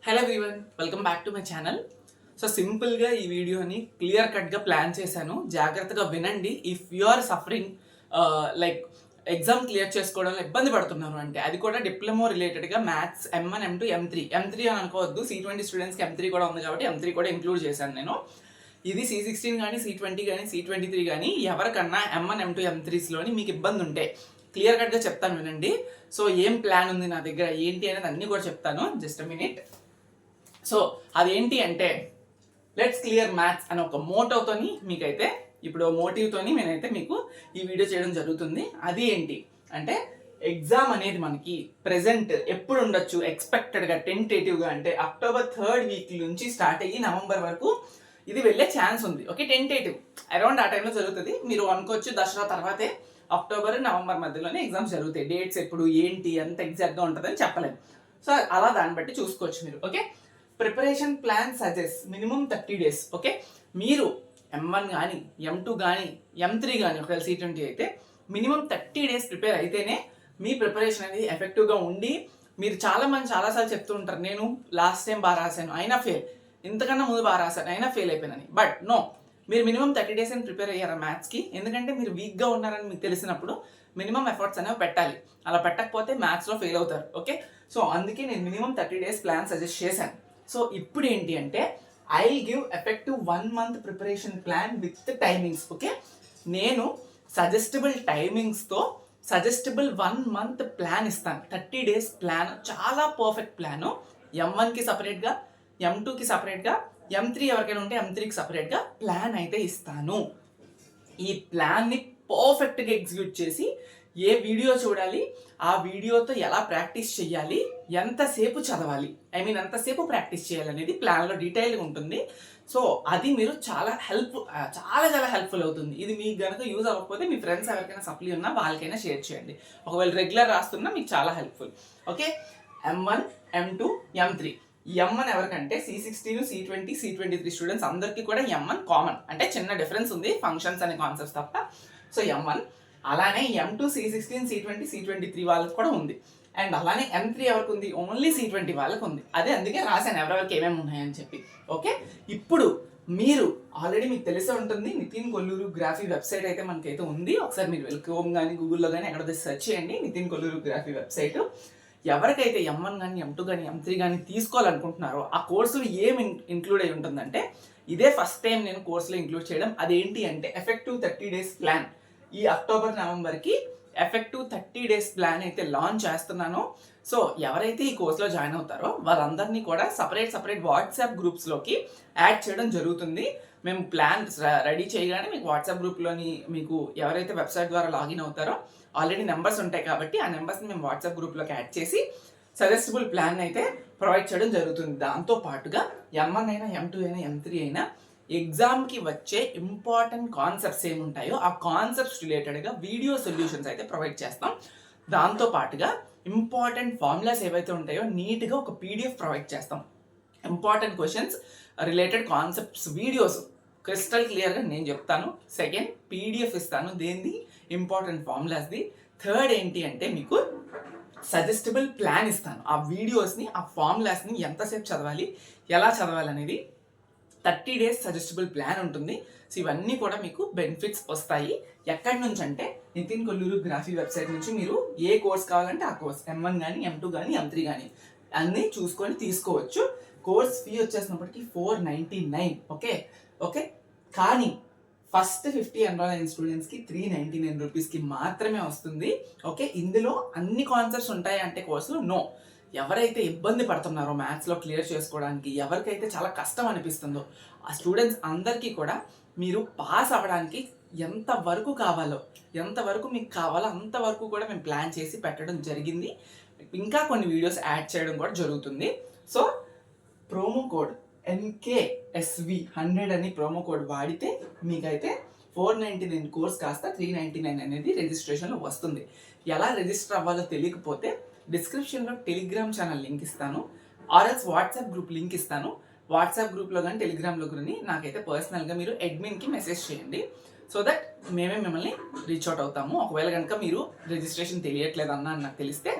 Hello everyone, welcome back to my channel. So సింపుల్గా ఈ వీడియోని క్లియర్ కట్గా ప్లాన్ చేశాను. జాగ్రత్తగా వినండి. If you are suffering like exam clear చేసుకోవడంలో ఇబ్బంది పడుతున్నారు అంటే, అది కూడా డిప్లొమా రిలేటెడ్గా మ్యాథ్స్ M1, M2, M3 అని అనుకోవద్దు. C20 స్టూడెంట్స్కి M3 కూడా ఉంది కాబట్టి M3 కూడా ఇంక్లూడ్ చేశాను నేను. ఇది C16 కానీ C20 కానీ C23 కానీ ఎవరికన్నా M1, M2, M3స్లోని మీకు ఇబ్బంది ఉంటే క్లియర్ కట్గా చెప్తాను వినండి. సో ఏం ప్లాన్ ఉంది నా దగ్గర ఏంటి అనేది అన్నీ కూడా చెప్తాను. Just a minute. సో అదేంటి అంటే, లెట్స్ క్లియర్ మ్యాథ్స్ అనే ఒక మోటోతోని మీకైతే ఇప్పుడు మోటివ్తోని నేనైతే మీకు ఈ వీడియో చేయడం జరుగుతుంది. అది ఏంటి అంటే, ఎగ్జామ్ అనేది మనకి ప్రెసెంట్ ఎప్పుడు ఉండొచ్చు ఎక్స్పెక్టెడ్గా టెంటేటివ్గా అంటే అక్టోబర్ 3rd వీక్ నుంచి స్టార్ట్ అయ్యి నవంబర్ వరకు ఇది వెళ్ళే ఛాన్స్ ఉంది. ఓకే, టెంటేటివ్ అరౌండ్ ఆ టైంలో జరుగుతుంది. మీరు అనుకోవచ్చు దసరా తర్వాతే అక్టోబర్ నవంబర్ మధ్యలోనే ఎగ్జామ్స్ జరుగుతాయి. డేట్స్ ఎప్పుడు ఏంటి ఎంత ఎగ్జాక్ట్గా ఉంటుందని చెప్పలేము. సో అలా దాన్ని బట్టి చూసుకోవచ్చు మీరు. Okay, preparation plan suggest minimum 30 days. Okay, మీరు M1 కానీ M2 కానీ M3 కానీ ఒకవేళ C20 అయితే మినిమం 30 days ప్రిపేర్ అయితేనే మీ ప్రిపరేషన్ అనేది ఎఫెక్టివ్గా ఉండి, మీరు చాలాసార్లు చెప్తూ ఉంటారు, నేను లాస్ట్ టైం బాగా రాశాను అయినా ఫెయిల్, ఇంతకన్నా ముందు బాగా రాశాను అయినా ఫెయిల్ అయిపోయినని. బట్ నో, మీరు మినిమం 30 days అని ప్రిపేర్ అయ్యారా మ్యాథ్స్కి? ఎందుకంటే మీరు వీక్గా ఉన్నారని మీకు తెలిసినప్పుడు మినిమం ఎఫర్ట్స్ అనేవి పెట్టాలి. అలా పెట్టకపోతే మ్యాథ్స్లో ఫెయిల్ అవుతారు. ఓకే, సో అందుకే నేను మినిమం 30 days ప్లాన్ సజెస్ట్ చేశాను. సో ఇప్పుడు ఏంటి అంటే, I give effective 1 month preparation plan with timings. Okay, నేను సజెస్టబుల్ టైమింగ్స్తో సజెస్టబుల్ 1 month ప్లాన్ ఇస్తాను. 30 days ప్లాన్, చాలా పర్ఫెక్ట్ ప్లాను. M1కి సపరేట్గా, M2కి సపరేట్గా, M3 ఎవరికైనా ఉంటే M3కి సపరేట్గా ప్లాన్ అయితే ఇస్తాను. ఈ ప్లాన్ని పర్ఫెక్ట్గా ఎగ్జిక్యూట్ చేసి ఏ వీడియో చూడాలి, ఆ వీడియోతో ఎలా ప్రాక్టీస్ చేయాలి, ఎంతసేపు చదవాలి, ఎంతసేపు ప్రాక్టీస్ చేయాలి అనేది ప్లాన్లో డీటెయిల్గా ఉంటుంది. సో అది మీరు చాలా హెల్ప్ఫుల్ అవుతుంది. ఇది మీకు కనుక యూజ్ అవ్వకపోతే మీ ఫ్రెండ్స్ ఎవరికైనా సప్లీ ఉన్నా వాళ్ళకైనా షేర్ చేయండి. ఒకవేళ రెగ్యులర్ రాస్తున్నా మీకు చాలా helpful. Okay, M1, M2, M3. M1 ఎవరికంటే C16, C20, C23 స్టూడెంట్స్ అందరికీ కూడా M1 కామన్. అంటే చిన్న డిఫరెన్స్ ఉంది ఫంక్షన్స్ అనే కాన్సెప్ట్స్ తప్ప. So M1. అలానే M2, C16, C20, C23 వాళ్ళకి కూడా ఉంది. అండ్ అలానే M3 ఎవరికి ఉంది? ఓన్లీ C20 వాళ్ళకి ఉంది. అదే అందుకే రాశాను ఎవరెవరికి ఏమేమి ఉన్నాయని చెప్పి. ఓకే, ఇప్పుడు మీరు ఆల్రెడీ మీకు తెలిసే ఉంటుంది, నితిన్ కొల్లూరు గ్రాఫీ వెబ్సైట్ అయితే మనకైతే ఉంది. ఒకసారి మీరు క్రోమ్ కానీ గూగుల్లో కానీ ఎక్కడ సెర్చ్ చేయండి, నితిన్ కొల్లూరు గ్రాఫీ వెబ్సైట్. ఎవరికైతే M1 కానీ M2 కానీ M3 కానీ తీసుకోవాలనుకుంటున్నారో ఆ కోర్సులో ఏమి ఇంక్లూడ్ అయి ఉంటుందంటే, ఇదే ఫస్ట్ టైం నేను కోర్సులో ఇంక్లూడ్ చేయడం. అదేంటి అంటే ఎఫెక్టివ్ 30 days ప్లాన్. ఈ అక్టోబర్ నవంబర్కి ఎఫెక్టివ్ 30 days ప్లాన్ అయితే లాంచ్ చేస్తున్నాను. సో ఎవరైతే ఈ కోర్సులో జాయిన్ అవుతారో వాళ్ళందరినీ కూడా సపరేట్ వాట్సాప్ గ్రూప్స్లోకి యాడ్ చేయడం జరుగుతుంది. మేము ప్లాన్ రెడీ చేయగానే మీకు వాట్సాప్ గ్రూప్లోని మీకు ఎవరైతే వెబ్సైట్ ద్వారా లాగిన్ అవుతారో ఆల్రెడీ నెంబర్స్ ఉంటాయి కాబట్టి ఆ నెంబర్స్ని మేము వాట్సాప్ గ్రూప్లోకి యాడ్ చేసి సజెస్టబుల్ ప్లాన్ అయితే ప్రొవైడ్ చేయడం జరుగుతుంది. దాంతో పాటుగా M1 అయినా M2 అయినా M3 అయినా ఎగ్జామ్కి వచ్చే ఇంపార్టెంట్ కాన్సెప్ట్స్ ఏముంటాయో ఆ కాన్సెప్ట్స్ రిలేటెడ్గా వీడియో సొల్యూషన్స్ అయితే ప్రొవైడ్ చేస్తాం. దాంతో పాటుగా ఇంపార్టెంట్ ఫార్ములాస్ ఏవైతే ఉంటాయో నీట్గా ఒక PDF ప్రొవైడ్ చేస్తాం. Important questions related concepts videos crystal క్లియర్గా నేను చెప్తాను. సెకండ్, PDF ఇస్తాను దేనిది, ఇంపార్టెంట్ ఫార్ములాస్ది. థర్డ్ ఏంటి అంటే, మీకు సజెస్టబుల్ ప్లాన్ ఇస్తాను. ఆ వీడియోస్ని, ఆ ఫార్ములాస్ని ఎంతసేపు చదవాలి, ఎలా చదవాలి అనేది 30 days సజెస్టబుల్ ప్లాన్ ఉంటుంది. సో ఇవన్నీ కూడా మీకు బెనిఫిట్స్ వస్తాయి. ఎక్కడి నుంచి అంటే, నితిన్ కొల్లూరు గ్రాఫీ వెబ్సైట్ నుంచి మీరు ఏ కోర్స్ కావాలంటే ఆ కోర్స్, M1 కానీ M2 కానీ M3 కానీ అన్నీ చూసుకొని తీసుకోవచ్చు. కోర్స్ ఫీ వచ్చేసినప్పటికీ 499. ఓకే, కానీ ఫస్ట్ 50 ఎన్రోల్ అయిన స్టూడెంట్స్కి 399 రూపీస్కి మాత్రమే వస్తుంది. ఓకే, ఇందులో అన్ని కాన్సెప్ట్స్ ఉంటాయి అంటే కోర్సులో నో. ఎవరైతే ఇబ్బంది పడుతున్నారో మ్యాథ్స్లో క్లియర్ చేసుకోవడానికి, ఎవరికైతే చాలా కష్టం అనిపిస్తుందో ఆ స్టూడెంట్స్ అందరికీ కూడా మీరు పాస్ అవ్వడానికి ఎంతవరకు కావాలో, ఎంతవరకు మీకు కావాలో అంతవరకు కూడా మేము ప్లాన్ చేసి పెట్టడం జరిగింది. ఇంకా కొన్ని వీడియోస్ యాడ్ చేయడం కూడా జరుగుతుంది. సో ప్రోమో కోడ్ NKSV100 అని ప్రోమో కోడ్ వాడితే మీకైతే 499 కోర్స్ కాస్త 399 అనేది రిజిస్ట్రేషన్లో వస్తుంది. ఎలా రిజిస్టర్ అవ్వాలో తెలియకపోతే డిస్క్రిప్షన్లో టెలిగ్రామ్ ఛానల్ లింక్ ఇస్తాను, ఆర్ఎల్స్ వాట్సాప్ గ్రూప్ లింక్ ఇస్తాను. వాట్సాప్ గ్రూప్లో కానీ టెలిగ్రామ్లో కానీ నాకైతే పర్సనల్గా మీరు అడ్మిన్కి మెసేజ్ చేయండి. సో దట్ మేమే మిమ్మల్ని రీచ్ అవుట్ అవుతాము. ఒకవేళ కనుక మీరు రిజిస్ట్రేషన్ తెలియట్లేదన్నా అని నాకు తెలిస్తే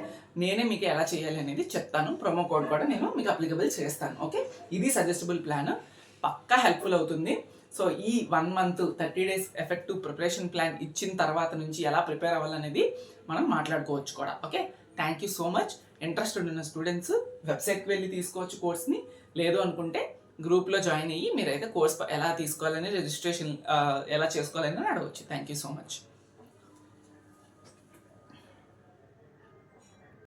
నేనే మీకు ఎలా చేయాలి అనేది చెప్తాను. ప్రోమో కోడ్ కూడా నేను మీకు అప్లికబుల్ చేస్తాను. ఓకే, ఇది సజెస్టబుల్ ప్లాన్, పక్కా హెల్ప్ఫుల్ అవుతుంది. సో ఈ 1 month 30 days effective preparation plan ఇచ్చిన తర్వాత నుంచి ఎలా ప్రిపేర్ అవ్వాలనేది మనం మాట్లాడుకోవచ్చు కూడా. Okay, thank you so much. Interested ఉన్న స్టూడెంట్స్ వెబ్సైట్కి వెళ్ళి తీసుకోవచ్చు కోర్స్ని, లేదు అనుకుంటే గ్రూప్లో జాయిన్ అయ్యి మీరైతే కోర్స్ ఎలా తీసుకోవాలని రిజిస్ట్రేషన్ ఎలా చేసుకోవాలని అడగవచ్చు. Thank you so much.